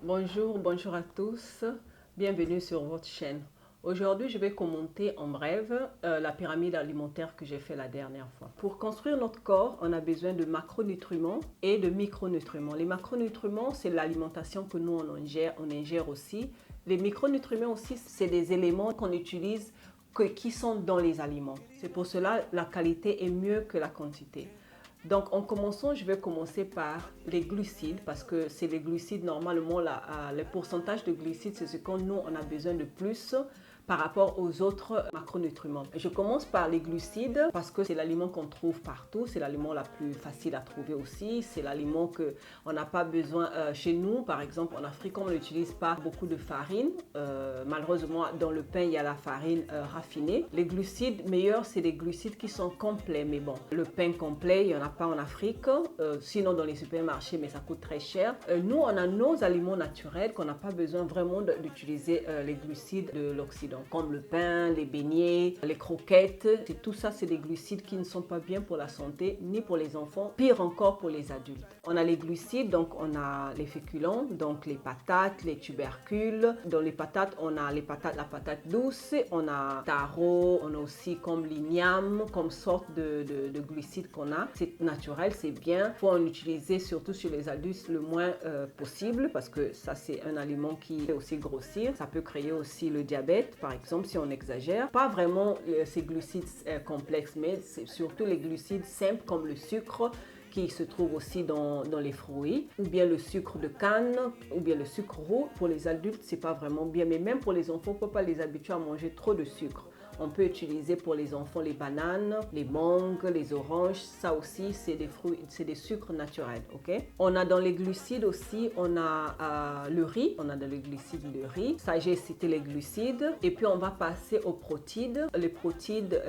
Bonjour à tous, bienvenue sur votre chaîne. Aujourd'hui, je vais commenter en bref la pyramide alimentaire que j'ai fait la dernière fois. Pour construire notre corps, on a besoin de macronutriments et de micronutriments. Les macronutriments, c'est l'alimentation que nous on ingère aussi. Les micronutriments aussi, c'est des éléments qu'on utilise qui sont dans les aliments. C'est pour cela la qualité est mieux que la quantité. Donc en commençant, je vais commencer par les glucides parce que c'est les glucides, normalement, le pourcentage de glucides, c'est ce qu'on nous on a besoin de plus par rapport aux autres macronutriments. Je commence par les glucides parce que c'est l'aliment qu'on trouve partout, c'est l'aliment la plus facile à trouver aussi, c'est l'aliment qu'on n'a pas besoin chez nous. Par exemple, en Afrique, on n'utilise pas beaucoup de farine. Malheureusement, dans le pain, il y a la farine raffinée. Les glucides meilleurs, c'est des glucides qui sont complets, mais bon, le pain complet, il n'y en a pas en Afrique, sinon dans les supermarchés, mais ça coûte très cher. Nous, on a nos aliments naturels qu'on n'a pas besoin vraiment d'utiliser les glucides de l'Occident, comme le pain, les beignets, les croquettes. Tout ça, c'est des glucides qui ne sont pas bien pour la santé, ni pour les enfants, pire encore pour les adultes. On a les glucides, donc on a les féculents, donc les patates, les tubercules. Dans les patates, on a la patate douce, on a taro, on a aussi comme l'igname, comme sorte de glucides qu'on a. C'est naturel, c'est bien. Il faut en utiliser surtout sur les adultes le moins possible parce que ça, c'est un aliment qui fait aussi grossir. Ça peut créer aussi le diabète, par exemple, si on exagère. Pas vraiment ces glucides complexes, mais c'est surtout les glucides simples comme le sucre, qui se trouve aussi dans les fruits, ou bien le sucre de canne, ou bien le sucre roux. Pour les adultes, c'est pas vraiment bien, mais même pour les enfants, il ne faut pas les habituer à manger trop de sucre. On peut utiliser pour les enfants les bananes, les mangues, les oranges. Ça aussi, c'est des fruits, c'est des sucres naturels, ok? On a dans les glucides aussi, on a le riz. On a dans les glucides le riz. Ça, j'ai cité les glucides. Et puis, on va passer aux protides. Les protides,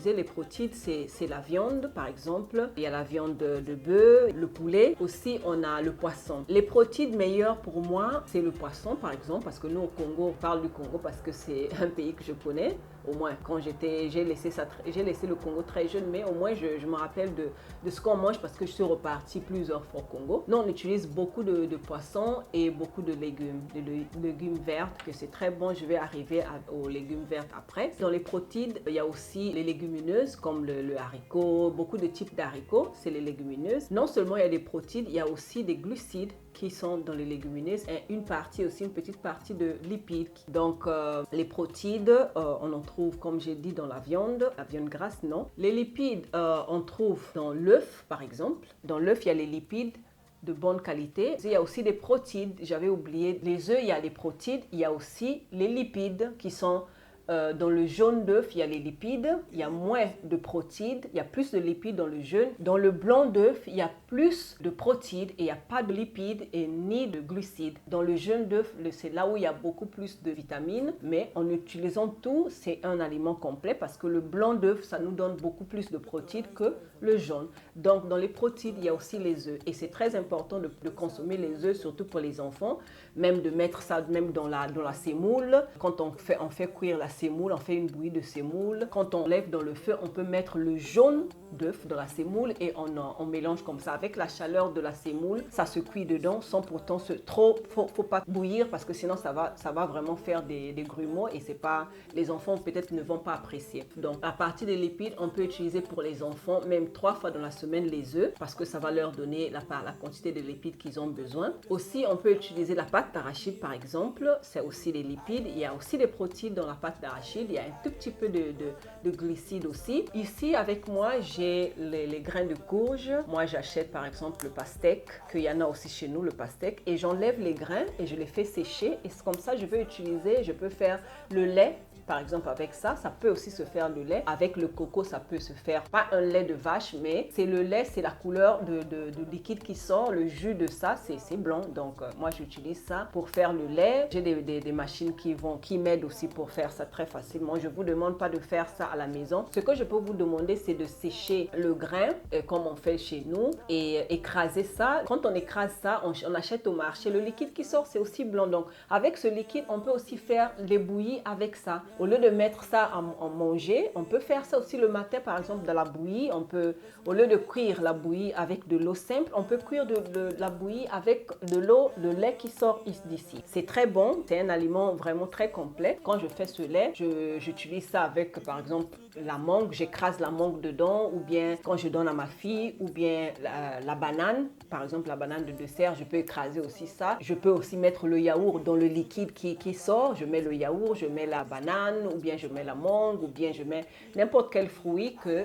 les protides, c'est la viande, par exemple. Il y a la viande de bœuf, le poulet. Aussi, on a le poisson. Les protides meilleurs pour moi, c'est le poisson, par exemple, parce que nous, au Congo, on parle du Congo parce que c'est un pays que je connais. Au moins, quand j'ai laissé le Congo très jeune, mais au moins, je me rappelle de ce qu'on mange parce que je suis repartie plusieurs fois au Congo. Nous, on utilise beaucoup de poissons et beaucoup de légumes verts, que c'est très bon. Je vais arriver aux légumes verts après. Dans les protides, il y a aussi les légumineuses, comme le haricot, beaucoup de types d'haricots, c'est les légumineuses. Non seulement il y a des protides, il y a aussi des glucides qui sont dans les légumineuses et une petite partie de lipides. Donc, les protides, on en trouve, comme j'ai dit, dans la viande grasse, non. Les lipides, on trouve dans l'œuf, par exemple. Dans l'œuf, il y a les lipides de bonne qualité. Il y a aussi des protides, j'avais oublié. Les œufs, il y a les protides, il y a aussi les lipides qui sont dans le jaune d'œuf, il y a les lipides, il y a moins de protides, il y a plus de lipides dans le jaune. Dans le blanc d'œuf, il y a plus de protides et il n'y a pas de lipides et ni de glucides. Dans le jaune d'œuf, c'est là où il y a beaucoup plus de vitamines, mais en utilisant tout, c'est un aliment complet parce que le blanc d'œuf, ça nous donne beaucoup plus de protides que le jaune. Donc, dans les protides, il y a aussi les œufs et c'est très important de consommer les œufs, surtout pour les enfants, même de mettre ça même dans la sémoule. Quand on fait cuire la sémoule, on fait une bouillie de sémoule. Quand on lève dans le feu, on peut mettre le jaune d'œuf dans la sémoule et on mélange comme ça. Avec la chaleur de la sémoule, ça se cuit dedans sans pourtant faut pas bouillir parce que sinon ça va vraiment faire des grumeaux et c'est pas, les enfants peut-être ne vont pas apprécier. Donc à partir des lipides, on peut utiliser pour les enfants même 3 fois dans la semaine les œufs parce que ça va leur donner la quantité de lipides qu'ils ont besoin. Aussi, on peut utiliser la pâte d'arachide par exemple, c'est aussi des lipides. Il y a aussi des protides dans la pâte d'arachide, il y a un tout petit peu de glucides aussi. Ici avec moi, j'ai les grains de courge. Moi, j'achète par exemple le pastèque, qu'il y en a aussi chez nous, le pastèque, et j'enlève les grains et je les fais sécher. Et comme ça, je peux faire le lait. Par exemple, avec ça peut aussi se faire le lait. Avec le coco, ça peut se faire, pas un lait de vache, mais c'est le lait, c'est la couleur de liquide qui sort. Le jus de ça, c'est blanc. Donc, moi, j'utilise ça pour faire le lait. J'ai des machines qui m'aident aussi pour faire ça très facilement. Je ne vous demande pas de faire ça à la maison. Ce que je peux vous demander, c'est de sécher le grain, comme on fait chez nous, et écraser ça. Quand on écrase ça, on achète au marché. Le liquide qui sort, c'est aussi blanc. Donc, avec ce liquide, on peut aussi faire des bouillies avec ça. Au lieu de mettre ça en manger, on peut faire ça aussi le matin, par exemple, dans la bouillie. Au lieu de cuire la bouillie avec de l'eau simple, on peut cuire de la bouillie avec de l'eau, le lait qui sort d'ici. C'est très bon, c'est un aliment vraiment très complet. Quand je fais ce lait, j'utilise ça avec, par exemple, la mangue. J'écrase la mangue dedans, ou bien quand je donne à ma fille, ou bien la banane. Par exemple, la banane de dessert, je peux écraser aussi ça. Je peux aussi mettre le yaourt dans le liquide qui sort. Je mets le yaourt, je mets la banane, ou bien je mets la mangue, ou bien je mets n'importe quel fruit que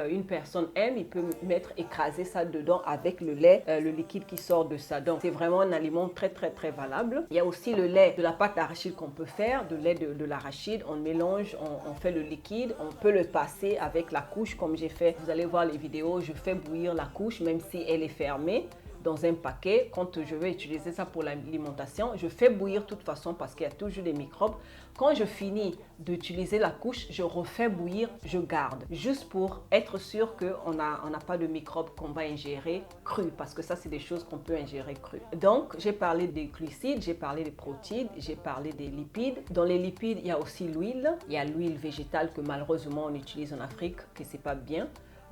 une personne aime, il peut mettre, écraser ça dedans avec le lait, le liquide qui sort de ça. Donc c'est vraiment un aliment très valable. Il y a aussi le lait de la pâte d'arachide qu'on peut faire, de lait de l'arachide. On mélange, on fait le liquide, on peut le passer avec la couche comme j'ai fait. Vous allez voir les vidéos, je fais bouillir la couche même si elle est fermée dans un paquet. Quand je vais utiliser ça pour l'alimentation, je fais bouillir de toute façon parce qu'il y a toujours des microbes. Quand je finis d'utiliser la couche, je refais bouillir, je garde, juste pour être sûr qu'on n'a pas de microbes qu'on va ingérer cru, parce que ça, c'est des choses qu'on peut ingérer crues. Donc, j'ai parlé des glucides, j'ai parlé des protéines, j'ai parlé des lipides. Dans les lipides, il y a aussi l'huile. Il y a l'huile végétale que malheureusement on utilise en Afrique, que c'est pas bien.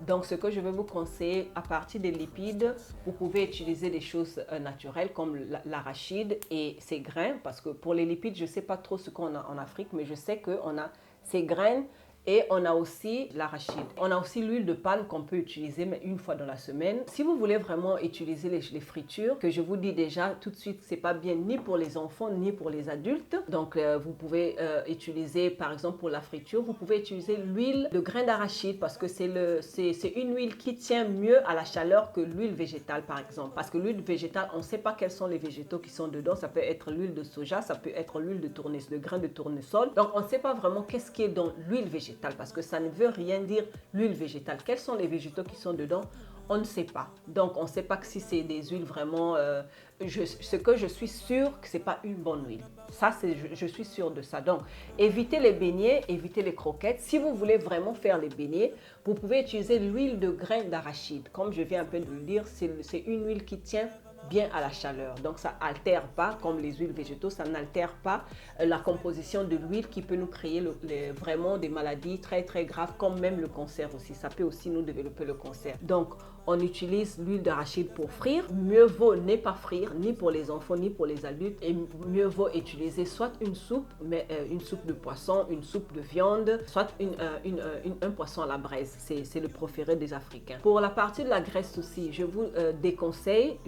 Donc, ce que je vais vous conseiller, à partir des lipides, vous pouvez utiliser des choses naturelles comme l'arachide et ses grains. Parce que pour les lipides, je ne sais pas trop ce qu'on a en Afrique, mais je sais qu'on a ces graines et on a aussi l'arachide. On a aussi l'huile de palme qu'on peut utiliser mais une fois dans la semaine. Si vous voulez vraiment utiliser les fritures, que je vous dis déjà tout de suite, c'est pas bien ni pour les enfants ni pour les adultes. Donc, vous pouvez utiliser, par exemple, pour la friture, vous pouvez utiliser l'huile de grains d'arachide parce que c'est une huile qui tient mieux à la chaleur que l'huile végétale, par exemple. Parce que l'huile végétale, on ne sait pas quels sont les végétaux qui sont dedans. Ça peut être l'huile de soja, ça peut être l'huile de grains de tournesol. Donc, on ne sait pas vraiment qu'est-ce qui est dans l'huile végétale parce que ça ne veut rien dire l'huile végétale. Quels sont les végétaux qui sont dedans? On ne sait pas. Donc, on ne sait pas si c'est des huiles vraiment... ce que je suis sûre que ce n'est pas une bonne huile. Ça, je suis sûre de ça. Donc, évitez les beignets, évitez les croquettes. Si vous voulez vraiment faire les beignets, vous pouvez utiliser l'huile de grains d'arachide. Comme je viens un peu de le dire, c'est une huile qui tient bien à la chaleur. Donc, ça n'altère pas, comme les huiles végétaux, ça n'altère pas la composition de l'huile qui peut nous créer vraiment des maladies très graves, comme même le cancer aussi. Ça peut aussi nous développer le cancer. Donc, on utilise l'huile d'arachide pour frire. Mieux vaut ne pas frire, ni pour les enfants, ni pour les adultes. Et mieux vaut utiliser soit une soupe, mais une soupe de poisson, une soupe de viande, soit un poisson à la braise. C'est le préféré des Africains. Pour la partie de la graisse aussi, je vous déconseille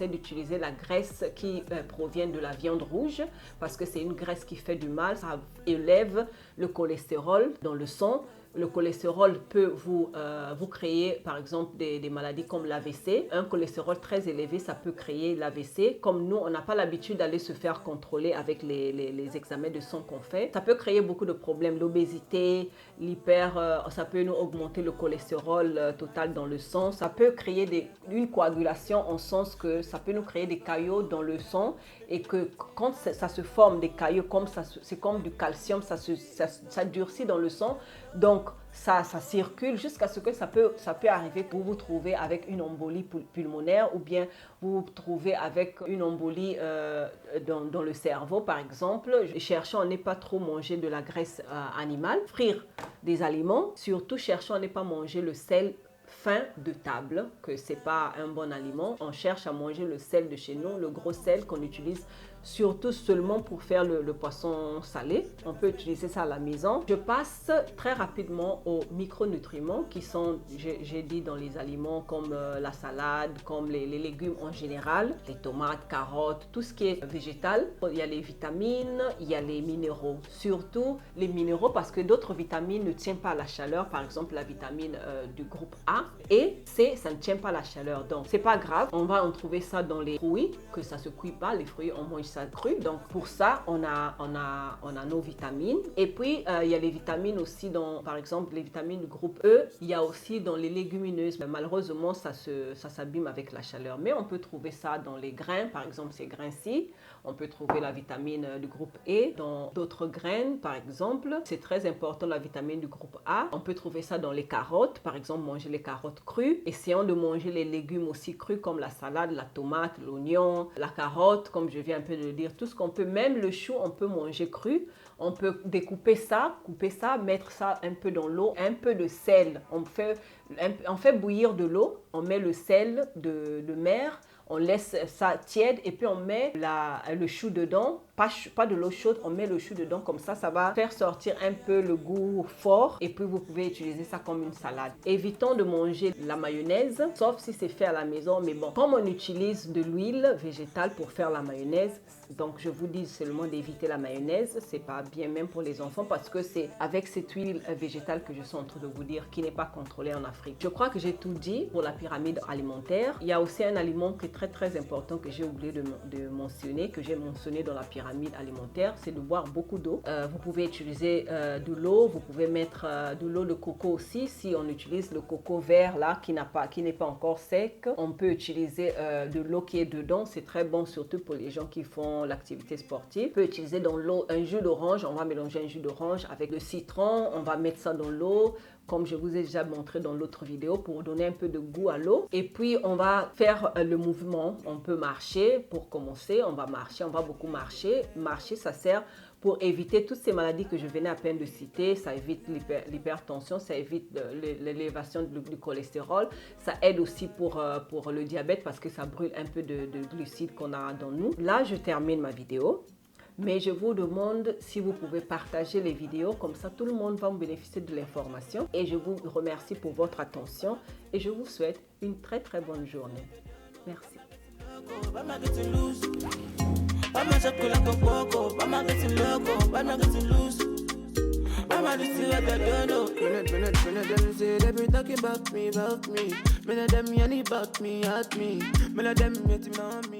d'utiliser la graisse qui provient de la viande rouge parce que c'est une graisse qui fait du mal. Ça élève le cholestérol dans le sang. Le cholestérol peut vous créer, par exemple, des maladies comme l'AVC. Un cholestérol très élevé, ça peut créer l'AVC. Comme nous, on n'a pas l'habitude d'aller se faire contrôler avec les examens de sang qu'on fait. Ça peut créer beaucoup de problèmes, l'obésité, ça peut nous augmenter le cholestérol total dans le sang. Ça peut créer une coagulation en sens que ça peut nous créer des caillots dans le sang et que quand ça se forme des caillots, c'est comme du calcium, ça durcit dans le sang. Donc, ça circule jusqu'à ce que ça peut arriver pour vous trouver avec une embolie pulmonaire ou bien vous vous trouvez avec une embolie dans le cerveau, par exemple. Cherchons à ne pas trop manger de la graisse animale, frire des aliments, surtout cherchons à ne pas manger le sel fin de table, que c'est pas un bon aliment. On cherche à manger le sel de chez nous, le gros sel qu'on utilise surtout seulement pour faire le poisson salé. On peut utiliser ça à la maison. Je passe très rapidement aux micronutriments qui sont, j'ai dit, dans les aliments comme la salade, comme les légumes en général, les tomates, carottes, tout ce qui est végétal. Il y a les vitamines, il y a les minéraux. Surtout les minéraux parce que d'autres vitamines ne tiennent pas à la chaleur. Par exemple, la vitamine du groupe A et C, ça ne tient pas à la chaleur. Donc, c'est pas grave. On va en trouver ça dans les fruits, que ça se cuit pas. Les fruits, on mange ça cru. Donc, pour ça, on a nos vitamines. Et puis, il y a les vitamines aussi dans, par exemple, les vitamines du groupe E. Il y a aussi dans les légumineuses. Mais malheureusement, ça s'abîme avec la chaleur. Mais on peut trouver ça dans les grains, par exemple, ces grains-ci. On peut trouver la vitamine du groupe E dans d'autres graines, par exemple. C'est très important, la vitamine du groupe A. On peut trouver ça dans les carottes. Par exemple, manger les carottes crues. Essayons de manger les légumes aussi crus comme la salade, la tomate, l'oignon, la carotte, comme je viens un peu de le dire, tout ce qu'on peut, même le chou, on peut manger cru. On peut découper ça, couper ça, mettre ça un peu dans l'eau, un peu de sel. On fait bouillir de l'eau, on met le sel de mer, on laisse ça tiède et puis on met le chou dedans. Pas de l'eau chaude, on met le chou dedans, comme ça va faire sortir un peu le goût fort et puis vous pouvez utiliser ça comme une salade. Évitons de manger la mayonnaise, sauf si c'est fait à la maison, mais bon, comme on utilise de l'huile végétale pour faire la mayonnaise, donc je vous dis seulement d'éviter la mayonnaise, c'est pas bien même pour les enfants parce que c'est avec cette huile végétale que je suis en train de vous dire qui n'est pas contrôlée en Afrique. Je crois que j'ai tout dit pour la pyramide alimentaire. Il y a aussi un aliment qui est très très important que j'ai oublié de mentionner, que j'ai mentionné dans la pyramide alimentaire, c'est de boire beaucoup d'eau. Vous pouvez utiliser de l'eau, vous pouvez mettre de l'eau de coco aussi si on utilise le coco vert là qui n'est pas encore sec. On peut utiliser de l'eau qui est dedans, c'est très bon surtout pour les gens qui font l'activité sportive. On peut utiliser dans l'eau un jus d'orange, on va mélanger un jus d'orange avec le citron, on va mettre ça dans l'eau comme je vous ai déjà montré dans l'autre vidéo pour donner un peu de goût à l'eau. Et puis on va faire le mouvement, on peut marcher pour commencer, on va marcher, on va beaucoup marcher. Marcher, ça sert pour éviter toutes ces maladies que je venais à peine de citer. Ça évite l'hypertension, ça évite l'élévation du cholestérol, ça aide aussi pour le diabète parce que ça brûle un peu de glucides qu'on a dans nous. Là, je termine ma vidéo. Mais je vous demande si vous pouvez partager les vidéos, comme ça tout le monde va bénéficier de l'information. Et je vous remercie pour votre attention et je vous souhaite une très très bonne journée. Merci. I'm just still like I don't know. Them say they be talking about me. Me let them yanny about me, at me. Me let them hate me on me.